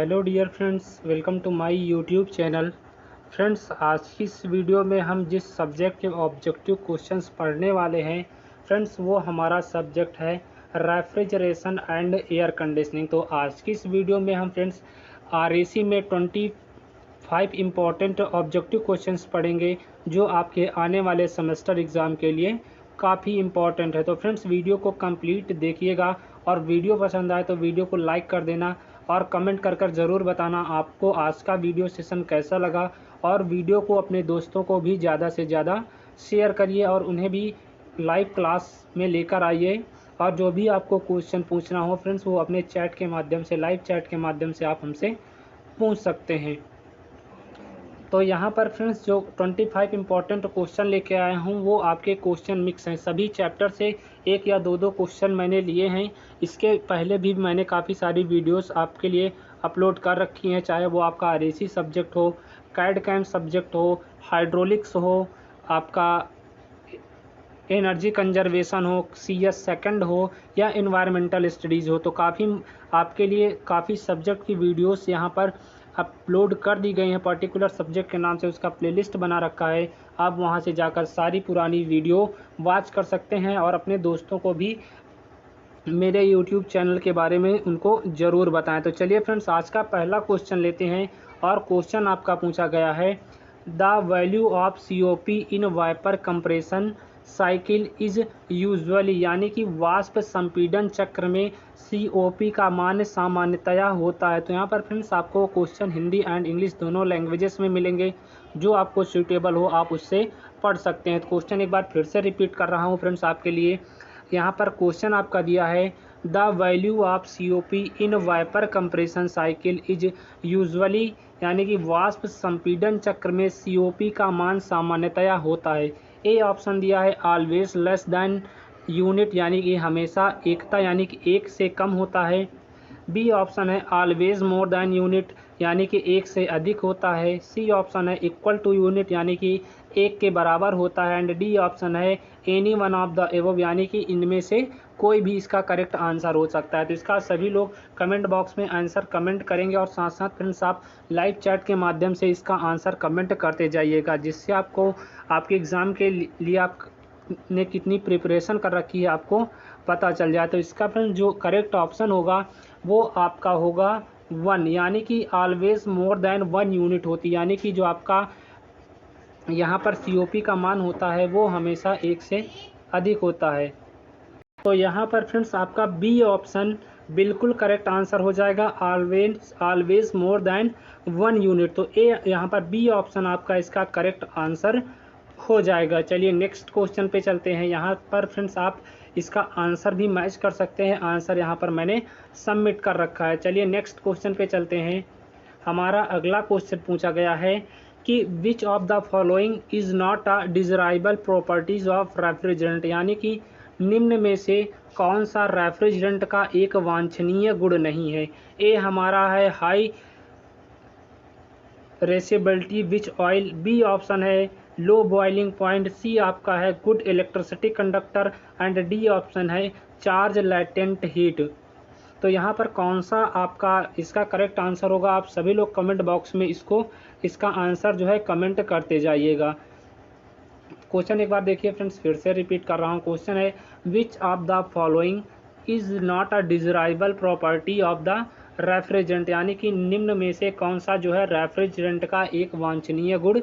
Hello dear friends, welcome to my YouTube channel. Friends, आज की इस वीडियो में हम जिस सब्जेक्ट के ऑब्जेक्टिव क्वेश्चंस पढ़ने वाले हैं फ्रेंड्स, वो हमारा सब्जेक्ट है रेफ्रिजरेशन एंड एयर कंडीशनिंग। तो आज की इस वीडियो में हम फ्रेंड्स आरएसी में 25 इम्पॉर्टेंट ऑब्जेक्टिव क्वेश्चंस पढ़ेंगे जो आपके आने वाले सेमेस्टर एग्ज़ाम के लिए काफ़ी इम्पॉर्टेंट है। तो फ्रेंड्स, वीडियो को कंप्लीट देखिएगा और वीडियो पसंद आए तो वीडियो को लाइक कर देना और कमेंट कर ज़रूर बताना आपको आज का वीडियो सेशन कैसा लगा। और वीडियो को अपने दोस्तों को भी ज़्यादा से ज़्यादा शेयर करिए और उन्हें भी लाइव क्लास में लेकर आइए। और जो भी आपको क्वेश्चन पूछना हो फ्रेंड्स, वो अपने चैट के माध्यम से, लाइव चैट के माध्यम से आप हमसे पूछ सकते हैं। तो यहाँ पर फ्रेंड्स जो 25 इम्पॉर्टेंट क्वेश्चन लेके आया हूँ वो आपके क्वेश्चन मिक्स हैं। सभी चैप्टर से एक या दो क्वेश्चन मैंने लिए हैं। इसके पहले भी मैंने काफ़ी सारी वीडियोस आपके लिए अपलोड कर रखी हैं, चाहे वो आपका आरएसी सब्जेक्ट हो, कैड कैम सब्जेक्ट हो, हाइड्रोलिक्स हो, आपका एनर्जी कंजर्वेशन हो, CS सेकंड हो या इन्वायरमेंटल स्टडीज़ हो। तो काफ़ी आपके लिए काफ़ी सब्जेक्ट की वीडियोस यहाँ पर अपलोड कर दी गई हैं। पर्टिकुलर सब्जेक्ट के नाम से उसका प्लेलिस्ट बना रखा है, आप वहां से जाकर सारी पुरानी वीडियो वॉच कर सकते हैं और अपने दोस्तों को भी मेरे YouTube चैनल के बारे में उनको ज़रूर बताएं। तो चलिए फ्रेंड्स, आज का पहला क्वेश्चन लेते हैं और क्वेश्चन आपका पूछा गया है the value of COP in vapour compression cycle is usually, यानी कि वाष्प संपीड़न चक्र में COP का मान सामान्यतया होता है। तो यहाँ पर फ्रेंड्स आपको क्वेश्चन हिंदी एंड इंग्लिश दोनों लैंग्वेजेस में मिलेंगे, जो आपको सूटेबल हो आप उससे पढ़ सकते हैं। तो क्वेश्चन एक बार फिर से रिपीट कर रहा हूँ फ्रेंड्स आपके लिए। यहाँ पर क्वेश्चन आपका दिया है the value of COP in vapour compression cycle is usually, यानी कि वाष्प संपीड़न चक्र में COP का मान सामान्यतया होता है। ए ऑप्शन दिया है ऑलवेज लेस दैन यूनिट, यानी कि हमेशा एकता यानी कि एक से कम होता है। बी ऑप्शन है ऑलवेज मोर दैन यूनिट, यानी कि एक से अधिक होता है। सी ऑप्शन है इक्वल टू यूनिट, यानी कि एक के बराबर होता है। एंड डी ऑप्शन है any one of the above, यानी कि इनमें से कोई भी इसका करेक्ट आंसर हो सकता है। तो इसका सभी लोग कमेंट बॉक्स में आंसर कमेंट करेंगे और साथ साथ फ्रेंड्स आप लाइव चैट के माध्यम से इसका आंसर कमेंट करते जाइएगा, जिससे आपको आपके एग्ज़ाम के लिए आपने कितनी प्रिपरेशन कर रखी है आपको पता चल जाए। तो इसका फ्रेंड्स जो करेक्ट ऑप्शन होगा वो आपका होगा 1, यानी कि ऑलवेज मोर देन 1 यूनिट होती है, यानी कि जो आपका यहाँ पर COP का मान होता है वो हमेशा एक से अधिक होता है। तो यहाँ पर फ्रेंड्स आपका बी ऑप्शन बिल्कुल करेक्ट आंसर हो जाएगा, ऑलवेज मोर देन 1 यूनिट। तो ए यहाँ पर बी ऑप्शन आपका इसका करेक्ट आंसर हो जाएगा। चलिए नेक्स्ट क्वेश्चन पे चलते हैं। यहाँ पर फ्रेंड्स आप इसका आंसर भी मैच कर सकते हैं, आंसर यहाँ पर मैंने सबमिट कर रखा है। चलिए नेक्स्ट क्वेश्चन पे चलते हैं। हमारा अगला क्वेश्चन पूछा गया है कि which of the following is not a desirable properties of refrigerant, यानी कि निम्न में से कौन सा रेफ्रिजरेंट का एक वांछनीय गुण नहीं है। ए हमारा है high miscibility which oil, B option है लो बॉइलिंग पॉइंट, सी आपका है good electricity conductor and D option है चार्ज लैटेंट हीट। तो यहाँ पर कौन सा आपका इसका करेक्ट आंसर होगा, आप सभी लोग कमेंट बॉक्स में इसका आंसर जो है कमेंट करते जाइएगा। क्वेश्चन एक बार देखिए फ्रेंड्स, फिर से रिपीट कर रहा हूँ। क्वेश्चन है which of the following is not a desirable property of the refrigerant, यानी कि निम्न में से कौन सा जो है रेफ्रिजरेंट का एक वांछनीय गुण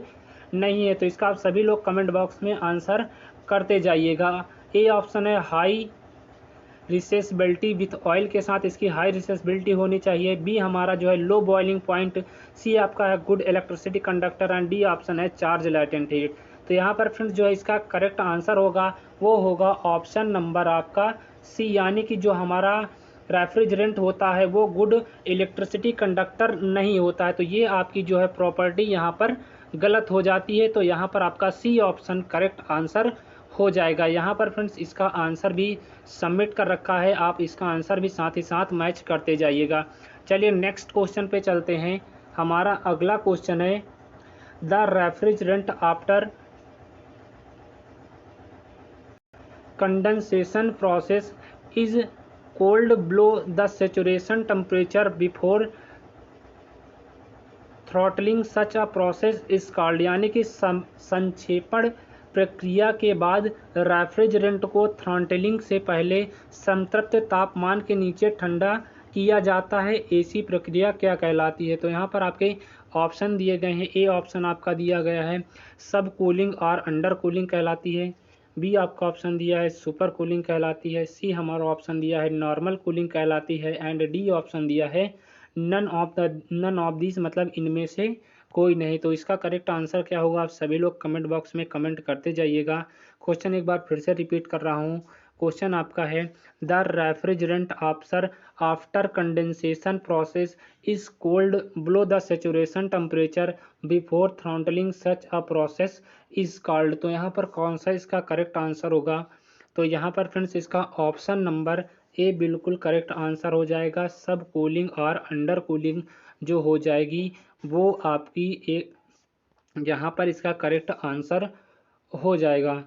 नहीं है। तो इसका आप सभी लोग कमेंट बॉक्स में आंसर करते जाइएगा। ए ऑप्शन है हाई रिसेसिबिलिटी विथ ऑयल, के साथ इसकी हाई रिसेसिबिलिटी होनी चाहिए। बी हमारा जो है लो बॉइलिंग पॉइंट, सी आपका है good electricity conductor and D option है चार्ज लैटेंट हीट। तो यहाँ पर फ्रेंड्स जो है इसका करेक्ट आंसर होगा वो होगा ऑप्शन नंबर आपका सी, यानी कि जो हमारा रेफ्रिजरेंट होता है वो गुड इलेक्ट्रिसिटी कंडक्टर नहीं होता है। तो ये आपकी जो है प्रॉपर्टी यहाँ पर गलत हो जाती है। तो यहाँ पर आपका सी ऑप्शन करेक्ट आंसर हो जाएगा। यहाँ पर फ्रेंड्स इसका आंसर भी सबमिट कर रखा है, आप इसका आंसर भी साथ ही साथ मैच करते जाइएगा। चलिए नेक्स्ट क्वेश्चन पे चलते हैं। हमारा अगला क्वेश्चन है the refrigerant after condensation process is cold below the saturation temperature before throttling such a process is called, यानी कि संक्षेपण प्रक्रिया के बाद रेफ्रिजरेंट को थ्रॉटलिंग से पहले संतृप्त तापमान के नीचे ठंडा किया जाता है। ऐसी प्रक्रिया क्या कहलाती है? तो यहाँ पर आपके ऑप्शन दिए गए हैं। ए ऑप्शन आपका दिया गया है सब कूलिंग और अंडर कूलिंग कहलाती है। बी आपका ऑप्शन दिया है सुपर कूलिंग कहलाती है। सी हमारा ऑप्शन दिया है नॉर्मल कूलिंग कहलाती है। एंड डी ऑप्शन दिया है नन ऑफ दिस, मतलब इनमें से कोई नहीं। तो इसका करेक्ट आंसर क्या होगा? आप सभी लोग कमेंट बॉक्स में कमेंट करते जाइएगा। क्वेश्चन एक बार फिर से रिपीट कर रहा हूँ। क्वेश्चन आपका है the refrigerant after condensation process is cold below the saturation temperature before throttling such a process is called. तो यहाँ पर कौन सा इसका करेक्ट आंसर होगा? तो यहाँ पर फ्रेंड्स इसका ऑप्शन नंबर ए बिल्कुल करेक्ट आंसर हो जाएगा। सब कूलिंग और अंडर कूलिंग जो हो जाएगी वो आपकी एक यहाँ पर इसका करेक्ट आंसर हो जाएगा।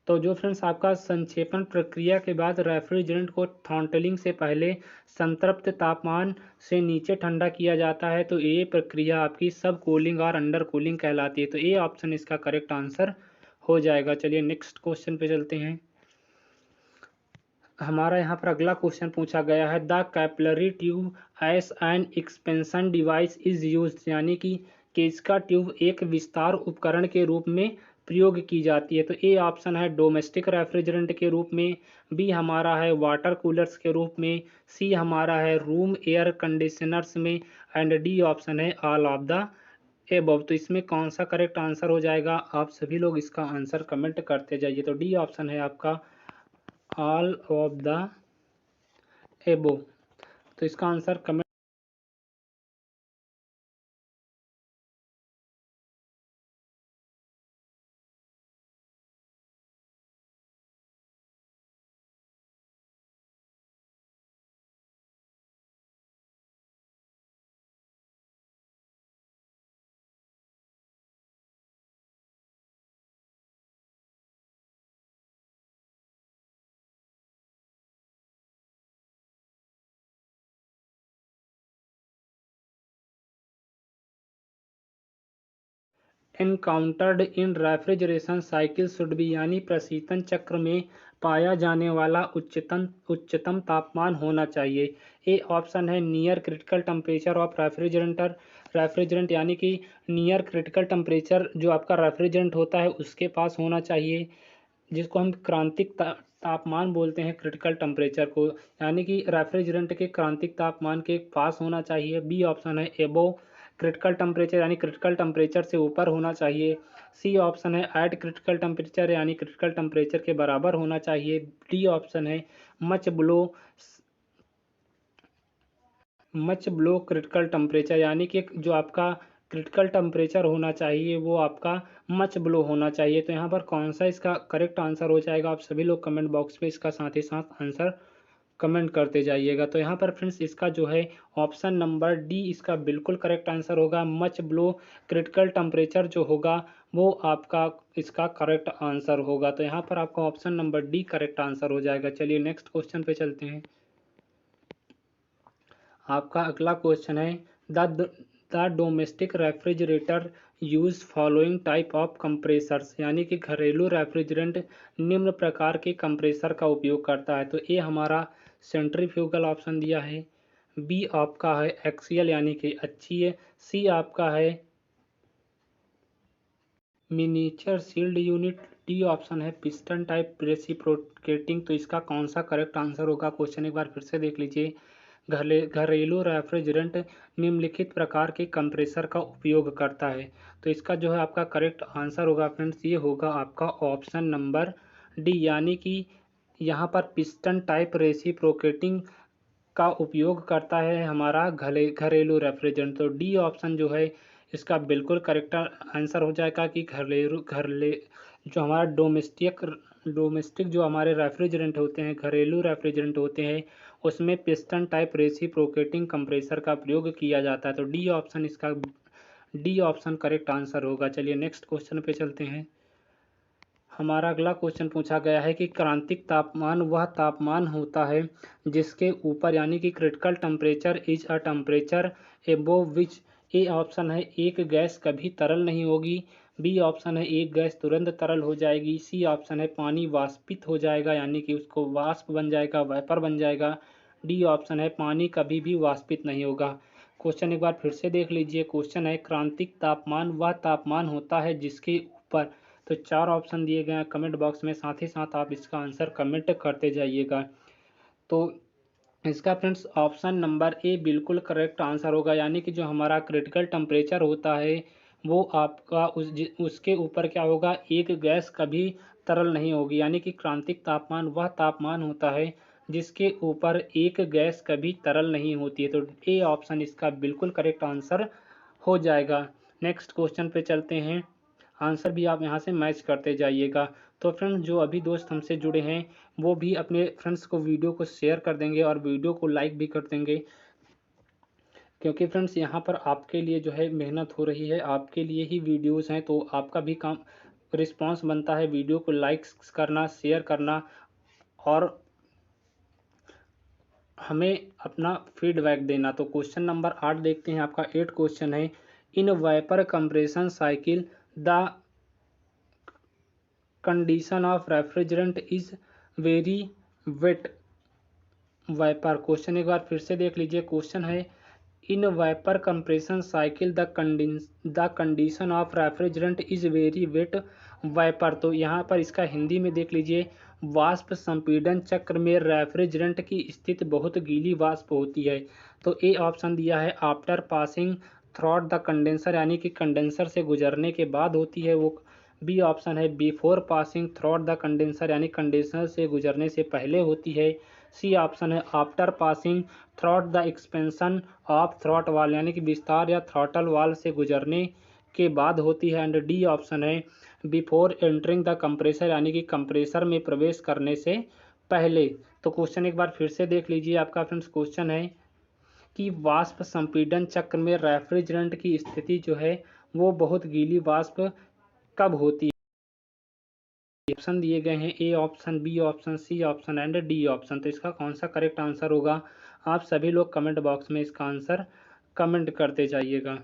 तो जो फ्रेंड्स आपका संक्षेपण प्रक्रिया के बाद रेफ्रिजरेंट को थ्रॉटलिंग से पहले संतृप्त तापमान से नीचे ठंडा किया जाता है, तो ये प्रक्रिया आपकी सब कूलिंग और अंडर कूलिंग कहलाती है। तो ये ऑप्शन इसका करेक्ट आंसर हो जाएगा। चलिए नेक्स्ट क्वेश्चन पे चलते हैं। हमारा यहाँ पर अगला क्वेश्चन पूछा गया है the capillary tube as an expansion device is used, यानी कि इसका ट्यूब एक विस्तार उपकरण के रूप में प्रयोग की जाती है। तो ए ऑप्शन है डोमेस्टिक रेफ्रिजरेंट के रूप में, बी हमारा है वाटर कूलर्स के रूप में, सी हमारा है रूम एयर कंडीशनर्स में, एंड डी ऑप्शन है ऑल ऑफ द एबव। तो इसमें कौन सा करेक्ट आंसर हो जाएगा? आप सभी लोग इसका आंसर कमेंट करते जाइए। तो डी ऑप्शन है आपका ऑल ऑफ द एबो। तो इसका answer comment encountered in refrigeration cycle should be, यानी प्रशीतन चक्र में पाया जाने वाला उच्चतम तापमान होना चाहिए। ए ऑप्शन है near critical temperature of refrigerant, यानी कि नियर क्रिटिकल टेम्परेचर जो आपका रेफ्रिजरेंट होता है उसके पास होना चाहिए, जिसको हम क्रांतिक तापमान बोलते हैं क्रिटिकल टेम्परेचर को, यानी कि रेफ्रिजरेंट के क्रांतिक तापमान के पास होना चाहिए। बी ऑप्शन है एबो क्रिटिकल टेम्परेचर, यानी क्रिटिकल टेम्परेचर से ऊपर होना चाहिए। सी ऑप्शन है एट क्रिटिकल टेम्परेचर, यानी क्रिटिकल टेम्परेचर के बराबर होना चाहिए। डी ऑप्शन है मच बिलो क्रिटिकल टेम्परेचर, यानी कि जो आपका क्रिटिकल टेम्परेचर होना चाहिए वो आपका मच बिलो होना चाहिए। तो यहाँ पर कौन सा इसका करेक्ट आंसर हो जाएगा? आप सभी लोग कमेंट बॉक्स में इसका साथ ही साथ आंसर कमेंट करते जाइएगा। तो यहाँ पर फ्रेंड्स इसका जो है ऑप्शन नंबर डी इसका बिल्कुल करेक्ट आंसर होगा। मच बिलो क्रिटिकल टेम्परेचर जो होगा वो आपका इसका करेक्ट आंसर होगा। तो यहाँ पर आपका option number D correct answer हो जाएगा। चलिए नेक्स्ट क्वेश्चन पे चलते हैं। आपका अगला क्वेश्चन है the domestic refrigerator use following type of compressors, यानी कि घरेलू रेफ्रिजरेंट निम्न प्रकार के कंप्रेसर का उपयोग करता है। तो ये हमारा सेंट्रीफ्यूगल ऑप्शन दिया है, बी आपका है एक्सियल यानी कि अच्छी है, सी आपका है miniature sealed unit, D option है पिस्टन टाइप रेसिप्रोकेटिंग। तो इसका कौन सा करेक्ट आंसर होगा? क्वेश्चन एक बार फिर से देख लीजिए। घरेलू रेफ्रिजरेंट निम्नलिखित प्रकार के कंप्रेसर का उपयोग करता है। तो इसका जो है आपका करेक्ट आंसर होगा फ्रेंड्स ये होगा आपका ऑप्शन नंबर डी, यानी कि यहाँ पर पिस्टन टाइप रेसिप्रोकेटिंग का उपयोग करता है हमारा घरेलू रेफ्रिजरेंट। तो डी ऑप्शन जो है इसका बिल्कुल करेक्ट आंसर हो जाएगा कि घरेलू जो हमारा डोमेस्टिक जो हमारे रेफ्रिजरेंट होते हैं, घरेलू रेफ्रिजरेंट होते हैं, उसमें पिस्टन टाइप रेसिप्रोकेटिंग कंप्रेसर का प्रयोग किया जाता है। तो डी ऑप्शन करेक्ट आंसर होगा। चलिए नेक्स्ट क्वेश्चन पे चलते हैं। हमारा अगला क्वेश्चन पूछा गया है कि क्रांतिक तापमान वह तापमान होता है जिसके ऊपर यानी कि critical temperature is a temperature above which. A option है एक गैस कभी तरल नहीं होगी, बी ऑप्शन है एक गैस तुरंत तरल हो जाएगी, सी ऑप्शन है पानी वाष्पित हो जाएगा यानी कि उसको वाष्प बन जाएगा, वेपर बन जाएगा, डी ऑप्शन है पानी कभी भी वाष्पित नहीं होगा। क्वेश्चन एक बार फिर से देख लीजिए। क्वेश्चन है क्रांतिक तापमान वह तापमान होता है जिसके ऊपर, तो 4 ऑप्शन दिए गए हैं कमेंट बॉक्स में, साथ ही साथ आप इसका आंसर कमेंट करते जाइएगा। तो इसका फ्रेंड्स ऑप्शन नंबर ए बिल्कुल करेक्ट आंसर होगा, यानी कि जो हमारा क्रिटिकल टेम्परेचर होता है वो आपका उसके ऊपर क्या होगा, एक गैस कभी तरल नहीं होगी, यानी कि क्रांतिक तापमान वह तापमान होता है जिसके ऊपर एक गैस कभी तरल नहीं होती है। तो ए ऑप्शन इसका बिल्कुल करेक्ट आंसर हो जाएगा। नेक्स्ट क्वेश्चन पे चलते हैं, आंसर भी आप यहाँ से मैच करते जाइएगा। तो फ्रेंड्स जो अभी दोस्त हमसे जुड़े हैं वो भी अपने फ्रेंड्स को वीडियो को शेयर कर देंगे और वीडियो को लाइक भी कर देंगे, क्योंकि फ्रेंड्स यहाँ पर आपके लिए जो है मेहनत हो रही है, आपके लिए ही वीडियोस हैं, तो आपका भी काम रिस्पांस बनता है वीडियो को लाइक करना, शेयर करना और हमें अपना फीडबैक देना। तो क्वेश्चन नंबर 8 देखते हैं, आपका 8 क्वेश्चन है, in vapour compression cycle the condition of refrigerant is very wet vapour. Question एक बार फिर से देख लीजिए। क्वेश्चन है in vapour compression cycle the condition of refrigerant is very wet vapour. तो यहाँ पर इसका हिंदी में देख लीजिए, वाष्प संपीड़न चक्र में रेफ्रिजरेंट की स्थिति बहुत गीली वाष्प होती है। तो ए ऑप्शन दिया है after passing throat the condenser, यानी कि कंडेंसर से गुजरने के बाद होती है वो। बी ऑप्शन है before passing throat the condenser, यानी कंडेंसर से गुजरने से पहले होती है। सी ऑप्शन है after passing throat the expansion of throat वाल, यानी कि विस्तार या थ्रॉटल वाल से गुजरने के बाद होती है। एंड डी ऑप्शन है बिफोर एंटरिंग द कंप्रेसर, यानी कि कंप्रेसर में प्रवेश करने से पहले। तो क्वेश्चन एक बार फिर से देख लीजिए। आपका फ्रेंड्स क्वेश्चन है कि वाष्प संपीड़न चक्र में रेफ्रिजरेंट की स्थिति जो है वो बहुत गीली वाष्प कब होती है। ऑप्शन दिए गए हैं A option, B option, C option and D option. तो इसका कौन सा करेक्ट आंसर होगा, आप सभी लोग कमेंट बॉक्स में इसका आंसर कमेंट करते जाइएगा।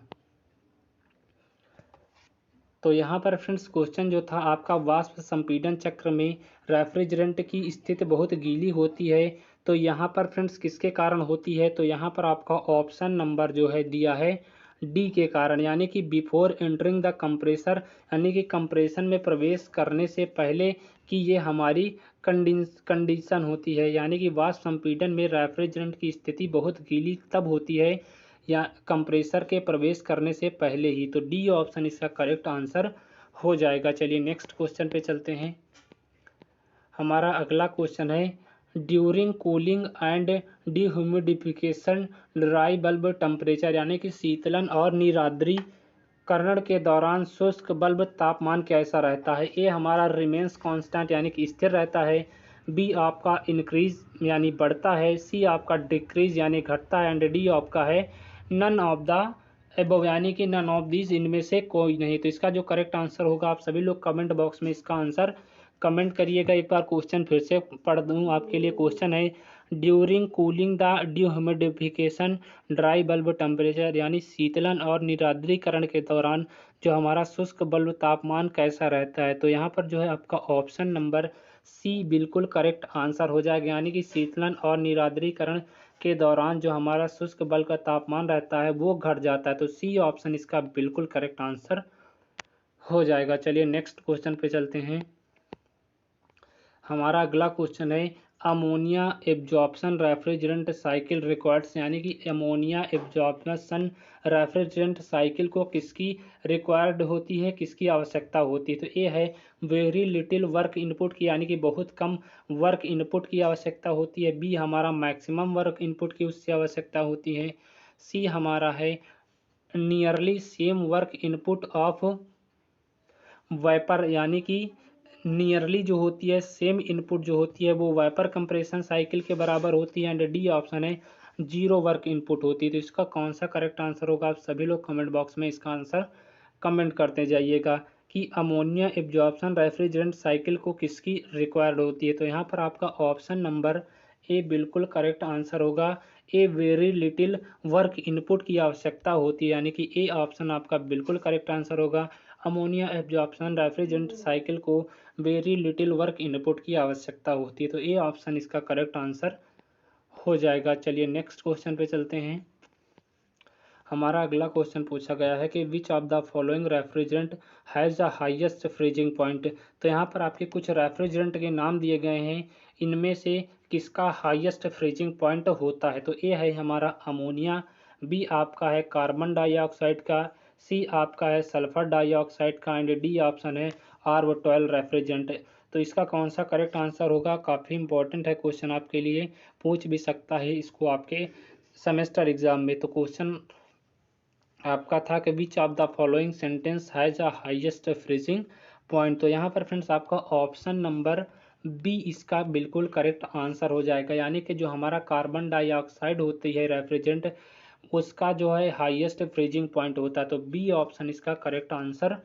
तो यहाँ पर फ्रेंड्स क्वेश्चन जो था आपका, वाष्प संपीड़न चक्र में रेफ्रिजरेंट की स्थिति बहुत गीली होती है, तो यहाँ पर फ्रेंड्स किसके कारण होती है, तो यहाँ पर आपका ऑप्शन नंबर जो है दिया है डी के कारण, यानी कि बिफोर एंटरिंग द कंप्रेसर, यानी कि कंप्रेशन में प्रवेश करने से पहले कि ये हमारी कंडीशन होती है, यानी कि वाष्प संपीड़न में रेफ्रिजरेंट की स्थिति बहुत गीली तब होती है या कंप्रेसर के प्रवेश करने से पहले ही। तो डी ऑप्शन इसका करेक्ट आंसर हो जाएगा। चलिए नेक्स्ट क्वेश्चन पे चलते हैं। हमारा अगला क्वेश्चन है during cooling and dehumidification dry bulb temperature, यानी कि शीतलन और निरार्द्रीकरण के दौरान शुष्क बल्ब तापमान कैसा रहता है। ए हमारा रिमेंस कांस्टेंट, यानी कि स्थिर रहता है, बी आपका इंक्रीज यानी बढ़ता है, सी आपका डिक्रीज यानी घटता है, एंड डी आपका है नन ऑफ द एबव, यानी कि नन ऑफ दीज, इनमें से कोई नहीं। तो इसका जो करेक्ट आंसर होगा आप सभी लोग कमेंट बॉक्स में इसका आंसर कमेंट करिएगा। एक बार क्वेश्चन फिर से पढ़ दूँ आपके लिए। क्वेश्चन है during cooling the dehumidification dry bulb temperature, यानी शीतलन और निरार्द्रीकरण के दौरान जो हमारा शुष्क बल्ब तापमान कैसा रहता है। तो यहाँ पर जो है आपका ऑप्शन नंबर सी बिल्कुल करेक्ट आंसर हो जाएगा, यानी कि शीतलन और निरार्द्रीकरण के दौरान जो हमारा शुष्क बल्ब का तापमान रहता है वो घट जाता है। तो सी ऑप्शन इसका बिल्कुल करेक्ट आंसर हो जाएगा। चलिए नेक्स्ट क्वेश्चन पे चलते हैं। हमारा अगला क्वेश्चन है अमोनिया एब्जॉर्प्शन रेफ्रिजरेंट साइकिल रिक्वायर्ड्स, यानी कि अमोनिया एब्जॉर्प्शन रेफ्रिजरेंट साइकिल को किसकी रिक्वायर्ड होती है, किसकी आवश्यकता होती है। तो ए है वेरी लिटिल वर्क इनपुट की, यानी कि बहुत कम वर्क इनपुट की आवश्यकता होती है, बी हमारा मैक्सिमम वर्क इनपुट की उससे आवश्यकता होती है, सी हमारा है nearly same work input of vapour, यानी कि नियरली जो होती है सेम इनपुट जो होती है वो वाइपर कंप्रेशन साइकिल के बराबर होती है, एंड डी ऑप्शन है जीरो वर्क इनपुट होती है। तो इसका कौन सा करेक्ट आंसर होगा, आप सभी लोग कमेंट बॉक्स में इसका आंसर कमेंट करते जाइएगा। कि अमोनिया एब्जॉर्प्शन रेफ्रिजरेंट साइकिल को किसकी रिक्वायर्ड होती है। तो यहाँ पर आपका ऑप्शन नंबर ए बिल्कुल करेक्ट आंसर होगा। A very little work input की आवश्यकता होती है, यानी कि ए ऑप्शन आपका बिल्कुल करेक्ट आंसर होगा। अमोनिया एब्जॉर्प्शन रेफ्रिजरेंट साइकिल को वेरी लिटिल वर्क इनपुट की आवश्यकता होती है, तो ए ऑप्शन इसका करेक्ट आंसर हो जाएगा। चलिए नेक्स्ट क्वेश्चन पे चलते हैं। हमारा अगला क्वेश्चन पूछा गया है कि which of the following refrigerant has the highest freezing point. तो यहाँ पर आपके कुछ रेफ्रिजरेंट के नाम दिए गए हैं, इनमें से किसका हाईएस्ट फ्रीजिंग पॉइंट होता है। तो ए है हमारा अमोनिया, बी आपका है कार्बन डाइऑक्साइड का, सी आपका है सल्फर डाइऑक्साइड का, एंड डी ऑप्शन है R12 रेफ्रिजरेंट। तो इसका कौन सा करेक्ट आंसर होगा, काफ़ी इंपॉर्टेंट है क्वेश्चन, आपके लिए पूछ भी सकता है इसको आपके सेमेस्टर एग्जाम में। तो क्वेश्चन आपका था कि which of the following sentence has a highest freezing point. तो यहाँ पर फ्रेंड्स आपका ऑप्शन नंबर बी इसका बिल्कुल करेक्ट आंसर हो जाएगा, यानी कि जो हमारा कार्बन डाइऑक्साइड होती है रेफ्रिजरेंट, उसका जो है हाईएस्ट फ्रीजिंग पॉइंट होता है। तो बी ऑप्शन इसका करेक्ट आंसर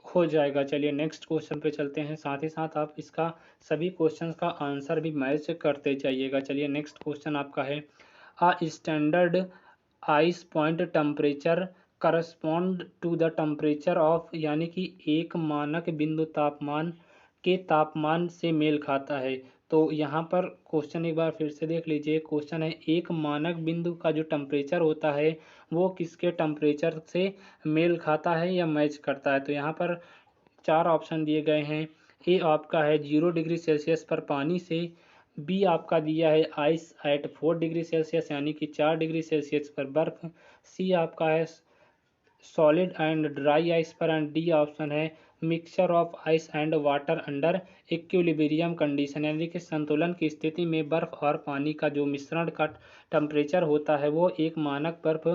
हो जाएगा। चलिए नेक्स्ट क्वेश्चन पे चलते हैं, साथ ही साथ आप इसका सभी क्वेश्चंस का आंसर भी मैच करते जाइएगा। चलिए नेक्स्ट क्वेश्चन आपका है, a standard ice point temperature correspond to the temperature of, यानी कि एक मानक बिंदु तापमान के तापमान से मेल खाता है। तो यहाँ पर क्वेश्चन एक बार फिर से देख लीजिए। क्वेश्चन है एक मानक बिंदु का जो टेम्परेचर होता है वो किसके टेम्परेचर से मेल खाता है या मैच करता है। तो यहाँ पर चार ऑप्शन दिए गए हैं। ए आपका है 0 डिग्री सेल्सियस पर पानी से, बी आपका दिया है आइस एट 4 डिग्री सेल्सियस यानी कि 4 डिग्री सेल्सियस पर बर्फ, सी आपका है सॉलिड एंड ड्राई आइस पर, एंड डी ऑप्शन है mixture of ice and water under equilibrium condition, यानी कि संतुलन की स्थिति में बर्फ और पानी का जो मिश्रण का टेम्परेचर होता है वो एक मानक बर्फ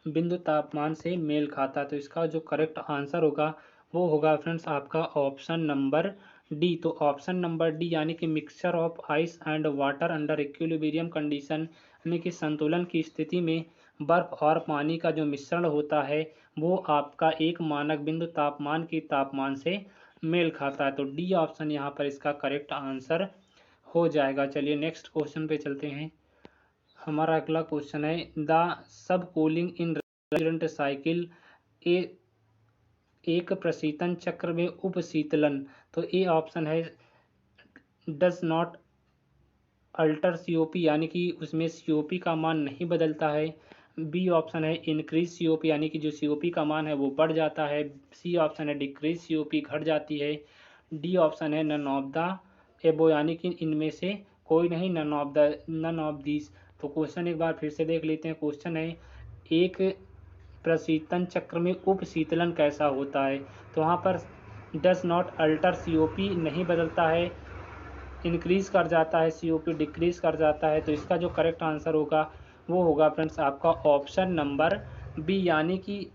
बिंदु तापमान से मेल खाता है। तो इसका जो करेक्ट आंसर होगा वो होगा फ्रेंड्स आपका ऑप्शन नंबर डी। तो ऑप्शन नंबर डी यानी कि mixture of ice and water under equilibrium condition, यानी कि संतुलन की स्थिति में बर्फ और पानी का जो मिश्रण होता है वो आपका एक मानक बिंदु तापमान की तापमान से मेल खाता है। तो डी ऑप्शन यहाँ पर इसका करेक्ट आंसर हो जाएगा। चलिए नेक्स्ट क्वेश्चन पे चलते हैं। हमारा अगला क्वेश्चन है, the sub cooling in refrigerant cycle A एक प्रशीतन चक्र में उपशीतलन। तो ए ऑप्शन है डज नॉट अल्टर सीओपी, यानी कि उसमें सीओपी का मान नहीं बदलता है। बी ऑप्शन है इंक्रीज सीओपी, यानी कि जो सीओपी का मान है वो बढ़ जाता है। सी ऑप्शन है डिक्रीज सीओपी, घट जाती है। डी ऑप्शन है नन ऑफ द एबो, यानी कि इनमें से कोई नहीं, नन ऑफ दिस। तो क्वेश्चन एक बार फिर से देख लेते हैं। क्वेश्चन है एक प्रशीतन चक्र में उपशीतलन कैसा होता है। तो वहाँ पर डज नॉट अल्टर सीओपी नहीं बदलता है, इंक्रीज कर जाता है, सीओपी डिक्रीज कर जाता है। तो इसका जो करेक्ट आंसर होगा वो होगा फ्रेंड्स आपका ऑप्शन नंबर बी, यानी कि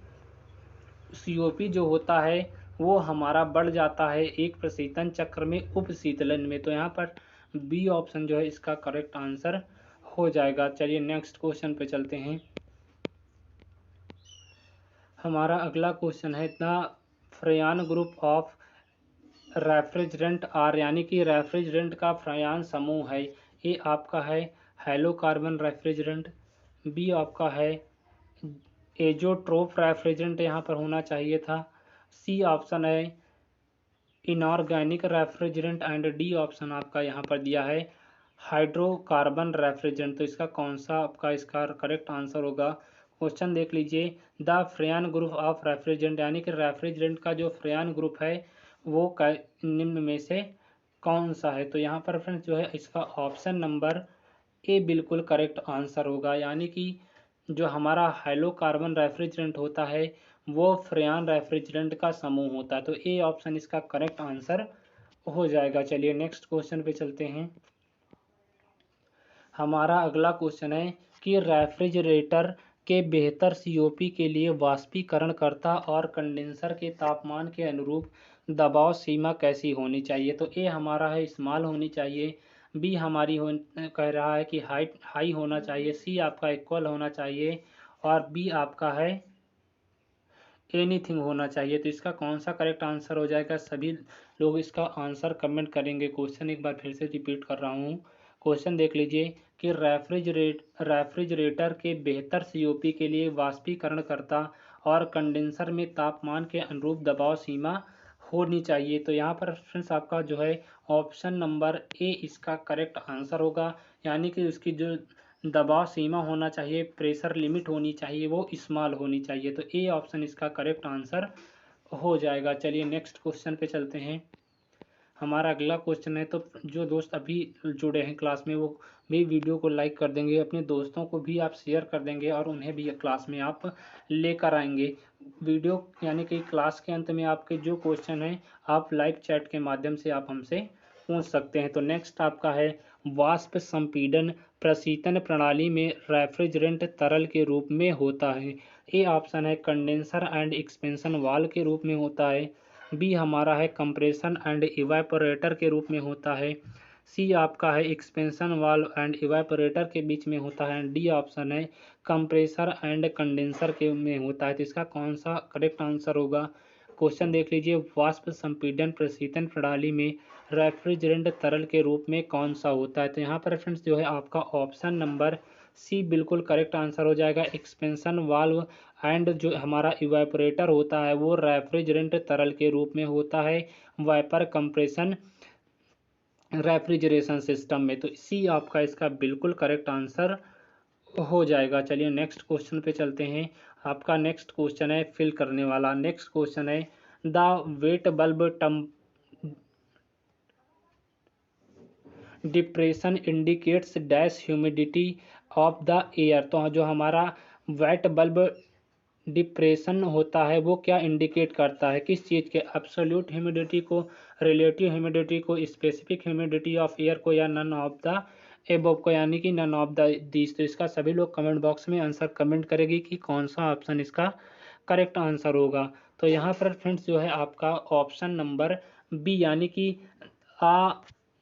सीओपी जो होता है वो हमारा बढ़ जाता है एक प्रशीतन चक्र में उपशीतलन में। तो यहाँ पर बी ऑप्शन जो है इसका करेक्ट आंसर हो जाएगा। चलिए नेक्स्ट क्वेश्चन पे चलते हैं। हमारा अगला क्वेश्चन है, the freon group of refrigerant R, यानी कि रेफ्रिजरेंट का फ्रेयान समूह है। ए आपका है हेलोकार्बन रेफ्रिजरेंट, बी आपका है एजोट्रोप रेफ्रिजरेंट, यहाँ पर होना चाहिए था। सी ऑप्शन है inorganic refrigerant, and D option आपका यहाँ पर दिया है हाइड्रोकार्बन रेफ्रिजरेंट। तो इसका कौन सा आपका इसका करेक्ट आंसर होगा। क्वेश्चन देख लीजिए, the freon group of refrigerant, यानी कि रेफ्रिजरेंट का जो फ्रेयान ग्रुप है वो निम्न में से कौन सा है। तो यहाँ पर फ्रेंड्स जो है इसका ऑप्शन नंबर ए बिल्कुल करेक्ट आंसर होगा, यानी कि जो हमारा हाइड्रोकार्बन रेफ्रिजरेंट होता है वो फ्रेयान रेफ्रिजरेंट का समूह होता है। तो ए ऑप्शन इसका करेक्ट आंसर हो जाएगा। चलिए नेक्स्ट क्वेश्चन पे चलते हैं। हमारा अगला क्वेश्चन है कि रेफ्रिजरेटर के बेहतर सीओपी के लिए वाष्पीकरणकर्ता और कंडेंसर के तापमान के अनुरूप दबाव सीमा कैसी होनी चाहिए। तो ए हमारा है स्मॉल होनी चाहिए, बी हमारी कह रहा है कि हाई होना चाहिए, सी आपका इक्वल होना चाहिए, और बी आपका है एनीथिंग होना चाहिए। तो इसका कौन सा करेक्ट आंसर हो जाएगा? सभी लोग इसका आंसर कमेंट करेंगे। क्वेश्चन एक बार फिर से रिपीट कर रहा हूँ। क्वेश्चन देख लीजिए कि रेफ्रिजरेटर के बेहतर सीओपी के लिए वाष्पीकरणकर्ता और कंडेंसर में तापमान के अनुरूप दबाव सीमा होनी चाहिए। तो यहाँ पर फ्रेंड्स आपका जो है ऑप्शन नंबर ए इसका करेक्ट आंसर होगा, यानी कि उसकी जो दबाव सीमा होना चाहिए, प्रेशर लिमिट होनी चाहिए, वो स्मॉल होनी चाहिए। तो ए ऑप्शन इसका करेक्ट आंसर हो जाएगा। चलिए नेक्स्ट क्वेश्चन पे चलते हैं। हमारा अगला क्वेश्चन है, तो जो दोस्त अभी जुड़े हैं क्लास में वो भी वीडियो को लाइक कर देंगे, अपने दोस्तों को भी आप शेयर कर देंगे और उन्हें भी क्लास में आप लेकर आएंगे। वीडियो यानी कि क्लास के अंत में आपके जो क्वेश्चन हैं आप लाइव चैट के माध्यम से आप हमसे पूछ सकते हैं। तो नेक्स्ट आपका है, वाष्प संपीड़न प्रशीतन प्रणाली में रेफ्रिजरेंट तरल के रूप में होता है। ए ऑप्शन है कंडेंसर एंड एक्सपेंशन वाल्व के रूप में होता है। बी हमारा है कंप्रेशन एंड इवापोरेटर के रूप में होता है। सी आपका है एक्सपेंशन वाल्व एंड इवापोरेटर के बीच में होता है। डी ऑप्शन है कंप्रेसर एंड कंडेंसर के में होता है। तो इसका कौन सा करेक्ट आंसर होगा? क्वेश्चन देख लीजिए, वाष्प संपीड़न प्रशीतन प्रणाली में रेफ्रिजरेंट तरल के रूप में कौन सा होता है? तो यहाँ पर फ्रेंड्स जो है आपका ऑप्शन नंबर सी बिल्कुल करेक्ट आंसर हो जाएगा। एक्सपेंशन वाल्व एंड जो हमारा इवेपोरेटर होता है वो रेफ्रिजरेंट तरल के रूप में होता है वाइपर कंप्रेशन रेफ्रिजरेशन सिस्टम में। तो सी आपका इसका बिल्कुल करेक्ट आंसर हो जाएगा। चलिए नेक्स्ट क्वेश्चन पे चलते हैं। आपका नेक्स्ट क्वेश्चन है फिल करने वाला। नेक्स्ट क्वेश्चन है, the wet bulb depression indicates dash humidity of the air. तो जो हमारा वेट बल्ब डिप्रेशन होता है वो क्या इंडिकेट करता है, किस चीज़ के? एब्सोल्यूट ह्यूमिडिटी को, रिलेटिव ह्यूमिडिटी को, स्पेसिफिक ह्यूमिडिटी ऑफ एयर को, या नन ऑफ द एबव को, यानी कि नन ऑफ द दिस। तो इसका सभी लोग कमेंट बॉक्स में आंसर कमेंट करेगी कि कौन सा ऑप्शन इसका करेक्ट आंसर होगा। तो यहाँ पर फ्रेंड्स जो है आपका ऑप्शन नंबर बी, यानी कि uh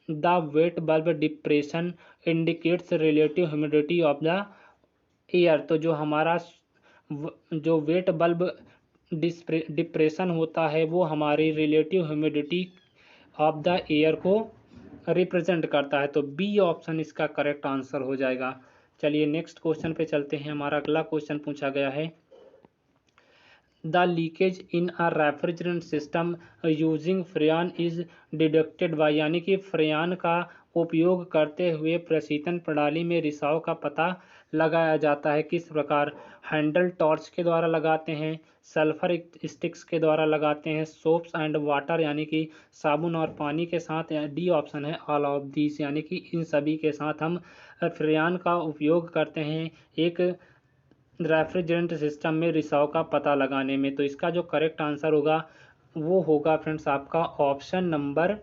the wet bulb depression indicates relative humidity of the air. तो जो हमारा जो वेट बल्ब डिप्रेशन होता है वो हमारी relative humidity of the air को रिप्रेजेंट करता है। तो बी ऑप्शन इसका करेक्ट आंसर हो जाएगा। चलिए नेक्स्ट क्वेश्चन पे चलते हैं। हमारा अगला क्वेश्चन पूछा गया है, the leakage in a refrigerant system using freon is detected by. यानी कि फ्रेन का उपयोग करते हुए प्रशीतन प्रणाली में रिसाव का पता लगाया जाता है। किस प्रकार? हैंडल टॉर्च के द्वारा लगाते हैं, सल्फर स्टिक्स के द्वारा लगाते हैं, सोप्स एंड वाटर यानी कि साबुन और पानी के साथ, डी ऑप्शन है ऑल ऑफ दिस, यानी कि इन सभी के साथ हम फ्रेन का उपयोग करते हैं एक रेफ्रिजरेंट सिस्टम में रिसाव का पता लगाने में। तो इसका जो करेक्ट आंसर होगा वो होगा फ्रेंड्स आपका ऑप्शन नंबर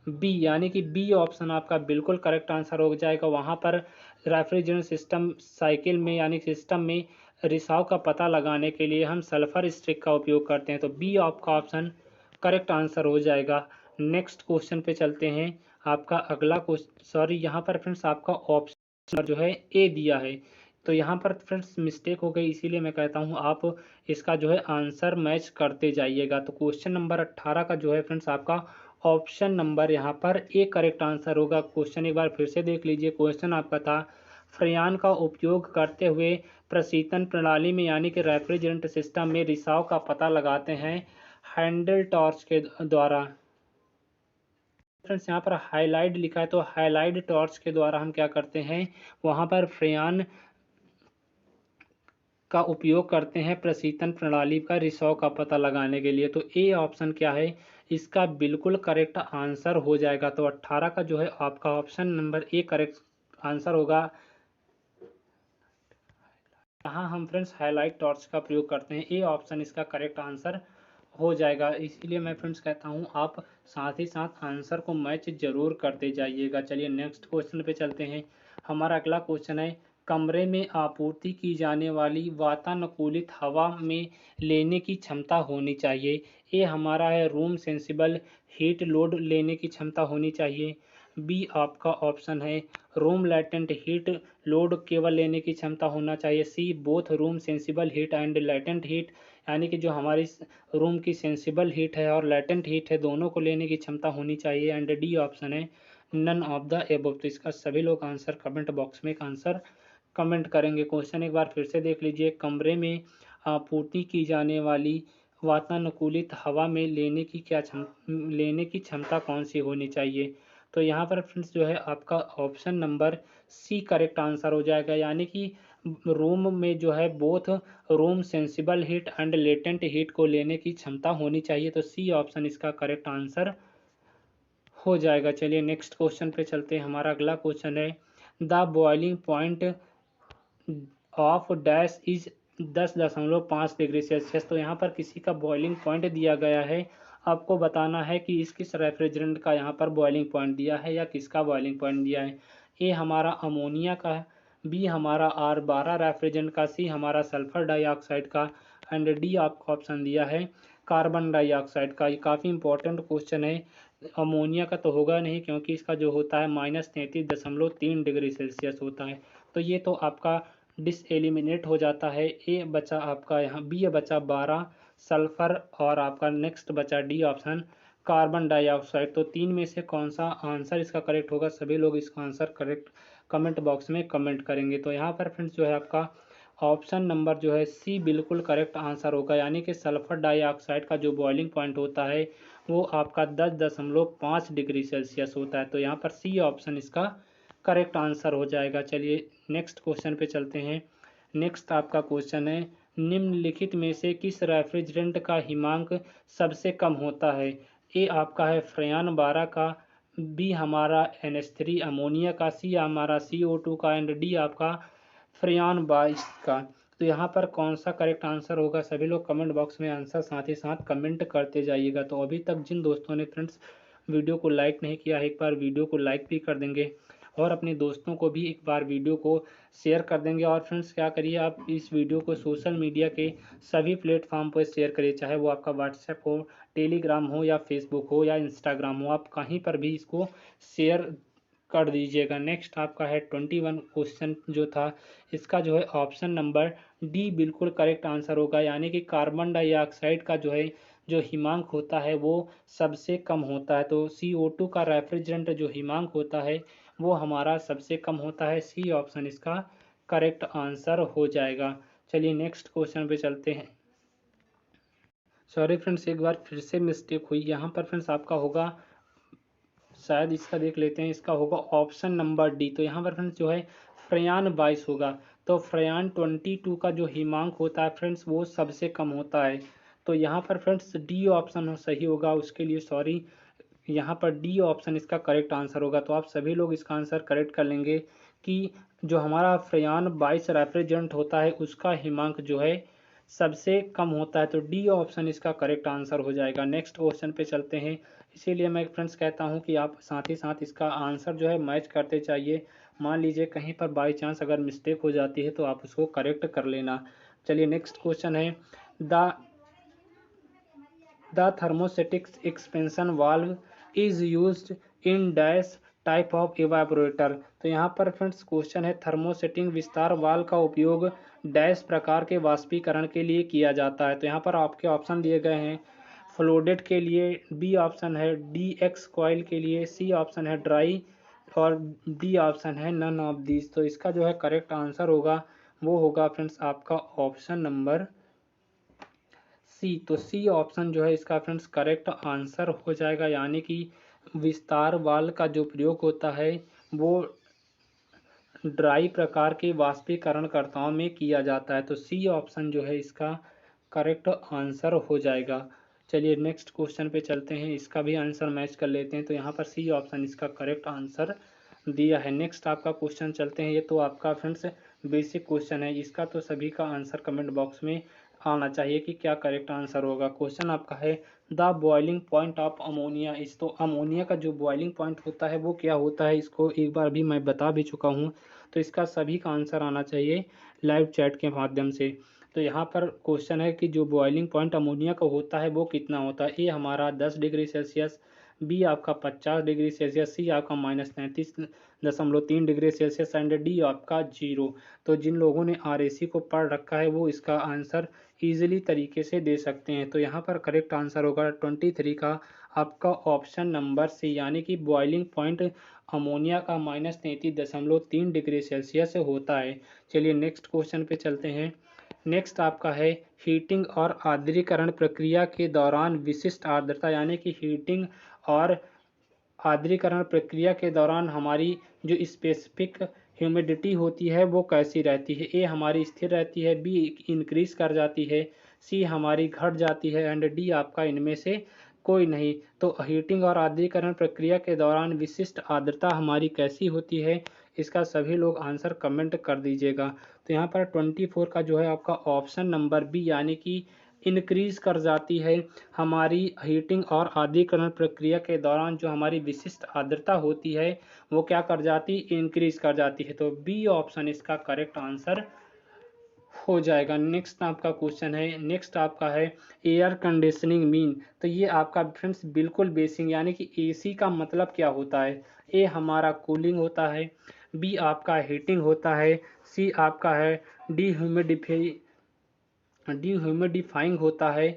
बी, यानी कि बी ऑप्शन आपका बिल्कुल करेक्ट आंसर हो जाएगा। वहाँ पर रेफ्रिजरेंट सिस्टम साइकिल में यानी सिस्टम में रिसाव का पता लगाने के लिए हम सल्फर स्टिक का उपयोग करते हैं। तो बी आपका ऑप्शन करेक्ट आंसर हो जाएगा। नेक्स्ट क्वेश्चन पे चलते हैं। आपका अगला क्वेश्चन, सॉरी यहाँ पर फ्रेंड्स आपका ऑप्शन जो है ए दिया है, तो यहाँ पर फ्रेंड्स मिस्टेक हो गई, इसीलिए मैं कहता हूँ आप इसका जो है आंसर मैच करते जाइएगा। तो क्वेश्चन नंबर 18 का जो है फ्रेंड्स आपका ऑप्शन नंबर यहाँ पर ए करेक्ट आंसर होगा। क्वेश्चन एक बार फिर से देख लीजिए। क्वेश्चन आपका था, फ्रेन का उपयोग करते हुए प्रशीतन प्रणाली में यानी कि रेफ्रिजरेंट सिस्टम में रिसाव का पता लगाते हैं हैंडल टॉर्च के द्वारा। फ्रेंड्स यहाँ पर हाईलाइट लिखा है, तो हाईलाइट टॉर्च के द्वारा हम क्या करते हैं, वहाँ पर फ्रेन का उपयोग करते हैं प्रशीतन प्रणाली का रिसाव का पता लगाने के लिए। तो ए ऑप्शन क्या है, इसका बिल्कुल करेक्ट आंसर हो जाएगा। तो 18 का जो है आपका option number A correct answer होगा। यहाँ हम फ्रेंड्स हाईलाइट टॉर्च का प्रयोग करते हैं, ए ऑप्शन इसका करेक्ट आंसर हो जाएगा। इसीलिए मैं फ्रेंड्स कहता हूँ आप साथ ही साथ आंसर को मैच जरूर करते जाइएगा। चलिए नेक्स्ट क्वेश्चन पे चलते हैं। हमारा अगला क्वेश्चन है, कमरे में आपूर्ति की जाने वाली वातानुकूलित हवा में लेने की क्षमता होनी चाहिए। ये हमारा है रूम सेंसिबल हीट लोड लेने की क्षमता होनी चाहिए। बी आपका ऑप्शन है रूम लैटेंट हीट लोड केवल लेने की क्षमता होना चाहिए। C both room sensible heat and latent heat, यानी कि जो हमारी रूम की सेंसिबल हीट है और लैटेंट हीट है दोनों को लेने की क्षमता होनी चाहिए। एंड डी ऑप्शन है नन ऑफ द एबव। तो इसका सभी लोग आंसर कमेंट बॉक्स में एक आंसर कमेंट करेंगे। क्वेश्चन एक बार फिर से देख लीजिए, कमरे में आपूर्ति की जाने वाली वातानुकूलित हवा में लेने की क्षमता कौन सी होनी चाहिए। तो यहाँ पर फ्रेंड्स जो है आपका option number C correct answer हो जाएगा, यानी कि रूम में जो है both room sensible heat and latent heat को लेने की क्षमता होनी चाहिए। तो सी ऑप्शन इसका करेक्ट आंसर हो जाएगा। चलिए नेक्स्ट क्वेश्चन पे चलते हैं। हमारा अगला क्वेश्चन है the boiling point of dash is 10.5 degree Celsius. तो यहाँ पर किसी का बॉइलिंग पॉइंट दिया गया है, आपको बताना है कि किस रेफ्रिजरेंट का यहाँ पर बॉइलिंग पॉइंट दिया है या किसका बॉइलिंग पॉइंट दिया है। ए हमारा अमोनिया का, बी हमारा R12 रेफ्रिजरेंट का, सी हमारा सल्फर डाइऑक्साइड का एंड डी आपको ऑप्शन दिया है कार्बन डाइऑक्साइड का। ये काफ़ी इंपॉर्टेंट क्वेश्चन है। अमोनिया का तो होगा नहीं क्योंकि इसका जो होता है -33.3 डिग्री सेल्सियस होता है। तो ये तो आपका डिसएलिमिनेट हो जाता है। ए बचा आपका यहाँ, बी बचा 12 सल्फर और आपका नेक्स्ट बचा डी ऑप्शन कार्बन डाइऑक्साइड। तो तीन में से कौन सा आंसर इसका करेक्ट होगा, सभी लोग इसका आंसर करेक्ट कमेंट बॉक्स में कमेंट करेंगे। तो यहाँ पर फ्रेंड्स जो है आपका ऑप्शन नंबर जो है सी बिल्कुल करेक्ट आंसर होगा, यानी कि सल्फर डाइऑक्साइड का जो बॉइलिंग पॉइंट होता है वो आपका 10.5 डिग्री सेल्सियस होता है। तो यहाँ पर सी ऑप्शन इसका करेक्ट आंसर हो जाएगा। चलिए नेक्स्ट क्वेश्चन पे चलते हैं। नेक्स्ट आपका क्वेश्चन है निम्नलिखित में से किस रेफ्रिजरेंट का हिमांक सबसे कम होता है। ए आपका है फ्रेयान 12 का, बी हमारा NH3 अमोनिया का, सी हमारा CO2 का एंड डी आपका फ्रेयान 22 का। तो यहाँ पर कौन सा करेक्ट आंसर होगा, सभी लोग कमेंट बॉक्स में आंसर साथ ही साथ कमेंट करते जाइएगा। तो अभी तक जिन दोस्तों ने फ्रेंड्स वीडियो को लाइक नहीं किया है, एक बार वीडियो को लाइक भी कर देंगे और अपने दोस्तों को भी एक बार वीडियो को शेयर कर देंगे। और फ्रेंड्स क्या करिए, आप इस वीडियो को सोशल मीडिया के सभी प्लेटफॉर्म पर शेयर करिए, चाहे वो आपका व्हाट्सएप हो, टेलीग्राम हो या फेसबुक हो या इंस्टाग्राम हो, आप कहीं पर भी इसको शेयर कर दीजिएगा। नेक्स्ट आपका है 21 क्वेश्चन जो था, इसका जो है ऑप्शन नंबर डी बिल्कुल करेक्ट आंसर होगा, यानी कि कार्बन डाइऑक्साइड का जो है जो हिमांक होता है वो सबसे कम होता है। तो CO2 का रेफ्रिजरेंट जो हिमांक होता है वो हमारा सबसे कम होता है। सी ऑप्शन इसका करेक्ट आंसर हो जाएगा। चलिए नेक्स्ट क्वेश्चन पे चलते हैं। सॉरी फ्रेंड्स, एक बार फिर से मिस्टेक हुई यहाँ पर फ्रेंड्स, आपका होगा शायद इसका देख लेते हैं, इसका होगा ऑप्शन नंबर डी। तो यहाँ पर फ्रेंड्स जो है फ्रेयान 22 होगा। तो फ्रेयान 22 का जो हिमांक होता है फ्रेंड्स वो सबसे कम होता है। तो यहाँ पर फ्रेंड्स डी ऑप्शन सही होगा, उसके लिए सॉरी, यहाँ पर डी ऑप्शन इसका करेक्ट आंसर होगा। तो आप सभी लोग इसका आंसर करेक्ट कर लेंगे कि जो हमारा फ्रेयान 22 रेफ्रिजरेंट होता है उसका हिमांक जो है सबसे कम होता है। तो डी ऑप्शन इसका करेक्ट आंसर हो जाएगा। नेक्स्ट क्वेश्चन पे चलते हैं। इसीलिए मैं फ्रेंड्स कहता हूं कि आप साथ ही साथ इसका आंसर जो है मैच करते चाहिए। मान लीजिए कहीं पर बाई चांस अगर मिस्टेक हो जाती है तो आप उसको करेक्ट कर लेना। चलिए नेक्स्ट क्वेश्चन है the thermostatic expansion valve is used in dash type of evaporator. तो यहाँ पर फ्रेंड्स क्वेश्चन है थर्मोस्टेटिक विस्तार वाल्व का उपयोग डैश प्रकार के वाष्पीकरण के लिए किया जाता है। तो यहाँ पर आपके ऑप्शन दिए गए हैं फ्लोडेड के लिए, बी ऑप्शन है DX कॉइल के लिए, सी ऑप्शन है ड्राई और डी ऑप्शन है नन ऑफ दिस। तो इसका जो है करेक्ट आंसर होगा वो होगा फ्रेंड्स आपका ऑप्शन नंबर सी। तो सी ऑप्शन जो है इसका फ्रेंड्स करेक्ट आंसर हो जाएगा, यानी कि विस्तार वाल्व का जो प्रयोग होता है वो ड्राई प्रकार के वाष्पीकरणकर्ताओं में किया जाता है। तो सी ऑप्शन जो है इसका करेक्ट आंसर हो जाएगा। चलिए नेक्स्ट क्वेश्चन पे चलते हैं, इसका भी आंसर मैच कर लेते हैं। तो यहाँ पर सी ऑप्शन इसका करेक्ट आंसर दिया है। नेक्स्ट आपका क्वेश्चन चलते हैं। ये तो आपका फ्रेंड्स बेसिक क्वेश्चन है, इसका तो सभी का आंसर कमेंट बॉक्स में आना चाहिए कि क्या करेक्ट आंसर होगा। क्वेश्चन आपका है the boiling point of ammonia इस। तो अमोनिया का जो बॉइलिंग पॉइंट होता है वो क्या होता है, इसको एक बार भी मैं बता भी चुका हूँ। तो इसका सभी का आंसर आना चाहिए लाइव चैट के माध्यम से। तो यहाँ पर क्वेश्चन है कि जो बॉइलिंग पॉइंट अमोनिया का होता है वो कितना होता है। ए हमारा 10 डिग्री सेल्सियस, बी आपका 50 डिग्री सेल्सियस, सी आपका -33.3 डिग्री सेल्सियस एंड डी आपका 0। तो जिन लोगों ने RAC को पढ़ रखा है वो इसका आंसर ईजिली तरीके से दे सकते हैं। तो यहाँ पर करेक्ट आंसर होगा 23 का आपका ऑप्शन नंबर सी, यानी कि बॉइलिंग पॉइंट अमोनिया का -33.3 डिग्री सेल्सियस होता है। चलिए नेक्स्ट क्वेश्चन पे चलते हैं। नेक्स्ट आपका है हीटिंग और आर्द्रीकरण प्रक्रिया के दौरान विशिष्ट आर्द्रता, यानी कि हीटिंग और आर्द्रीकरण प्रक्रिया के दौरान हमारी जो स्पेसिफिक ह्यूमिडिटी होती है वो कैसी रहती है। ए हमारी स्थिर रहती है, बी इंक्रीज कर जाती है, सी हमारी घट जाती है एंड डी आपका इनमें से कोई नहीं। तो हीटिंग और आर्द्रीकरण प्रक्रिया के दौरान विशिष्ट आर्द्रता हमारी कैसी होती है, इसका सभी लोग आंसर कमेंट कर दीजिएगा। तो यहाँ पर 24 का जो है आपका ऑप्शन नंबर बी, यानी कि इंक्रीज कर जाती है। हमारी हीटिंग और आर्द्रीकरण प्रक्रिया के दौरान जो हमारी विशिष्ट आर्द्रता होती है वो क्या कर जाती, इंक्रीज कर जाती है। तो बी ऑप्शन इसका करेक्ट आंसर हो जाएगा। नेक्स्ट आपका क्वेश्चन है, नेक्स्ट आपका है एयर कंडीशनिंग मीन। तो ये आपका फ्रेंड्स बिल्कुल बेसिक, यानी कि AC का मतलब क्या होता है। ए हमारा कूलिंग होता है, बी आपका हीटिंग होता है, सी आपका है डिह्यूमिडिफाइंग होता है,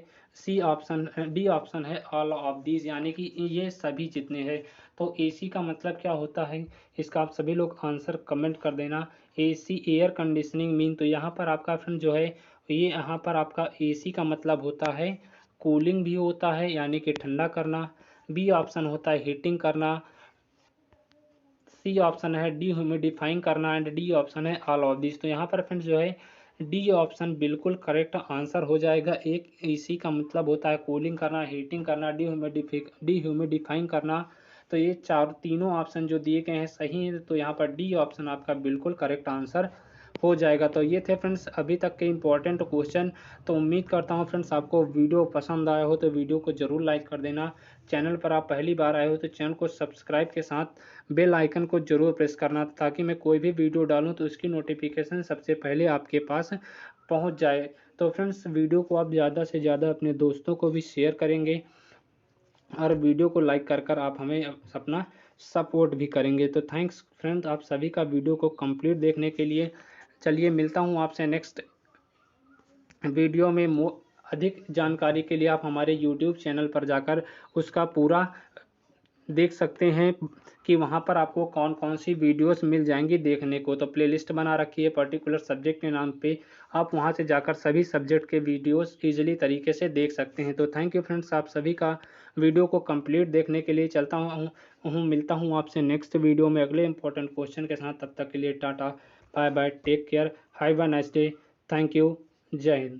डी ऑप्शन है ऑल ऑफ दीज, यानी कि ये सभी जितने हैं। तो AC का मतलब क्या होता है, इसका आप सभी लोग आंसर कमेंट कर देना। AC एयर कंडीशनिंग मीन, तो यहाँ पर आपका फ्रेंड जो है ये यहाँ पर आपका AC का मतलब होता है कूलिंग भी होता है, यानी कि ठंडा करना, बी ऑप्शन होता है हीटिंग करना, सी ऑप्शन है डिह्यूमिडिफाइंग करना एंड डी ऑप्शन है ऑल ऑफ दिस। तो यहाँ पर फ्रेंड्स जो है डी ऑप्शन बिल्कुल करेक्ट आंसर हो जाएगा। एक इसी का मतलब होता है कूलिंग करना, हीटिंग करना, डिह्यूमिडिफाइंग करना। तो ये तीनों ऑप्शन जो दिए गए हैं सही है, तो यहाँ पर डी ऑप्शन आपका बिल्कुल करेक्ट आंसर हो जाएगा। तो ये थे फ्रेंड्स अभी तक के इम्पोर्टेंट क्वेश्चन। तो उम्मीद करता हूँ फ्रेंड्स आपको वीडियो पसंद आया हो तो वीडियो को ज़रूर लाइक कर देना। चैनल पर आप पहली बार आए हो तो चैनल को सब्सक्राइब के साथ बेल आइकन को ज़रूर प्रेस करना, ताकि मैं कोई भी वीडियो डालूँ तो उसकी नोटिफिकेशन सबसे पहले आपके पास पहुँच जाए। तो फ्रेंड्स वीडियो को आप ज़्यादा से ज़्यादा अपने दोस्तों को भी शेयर करेंगे और वीडियो को लाइक कर आप हमें अपना सपोर्ट भी करेंगे। तो थैंक्स फ्रेंड्स आप सभी का वीडियो को कंप्लीट देखने के लिए। चलिए मिलता हूँ आपसे नेक्स्ट वीडियो में। अधिक जानकारी के लिए आप हमारे YouTube चैनल पर जाकर उसका पूरा देख सकते हैं कि वहाँ पर आपको कौन कौन सी वीडियोस मिल जाएंगी देखने को। तो प्लेलिस्ट बना रखी है पर्टिकुलर सब्जेक्ट के नाम पे, आप वहाँ से जाकर सभी सब्जेक्ट के वीडियोस इजीली तरीके से देख सकते हैं। तो थैंक यू फ्रेंड्स आप सभी का वीडियो को कंप्लीट देखने के लिए। चलता हूँ मिलता हूँ आपसे नेक्स्ट वीडियो में अगले इंपॉर्टेंट क्वेश्चन के साथ। तब तक के लिए tata bye bye, take care, have a nice day, thank you, जय हिंद।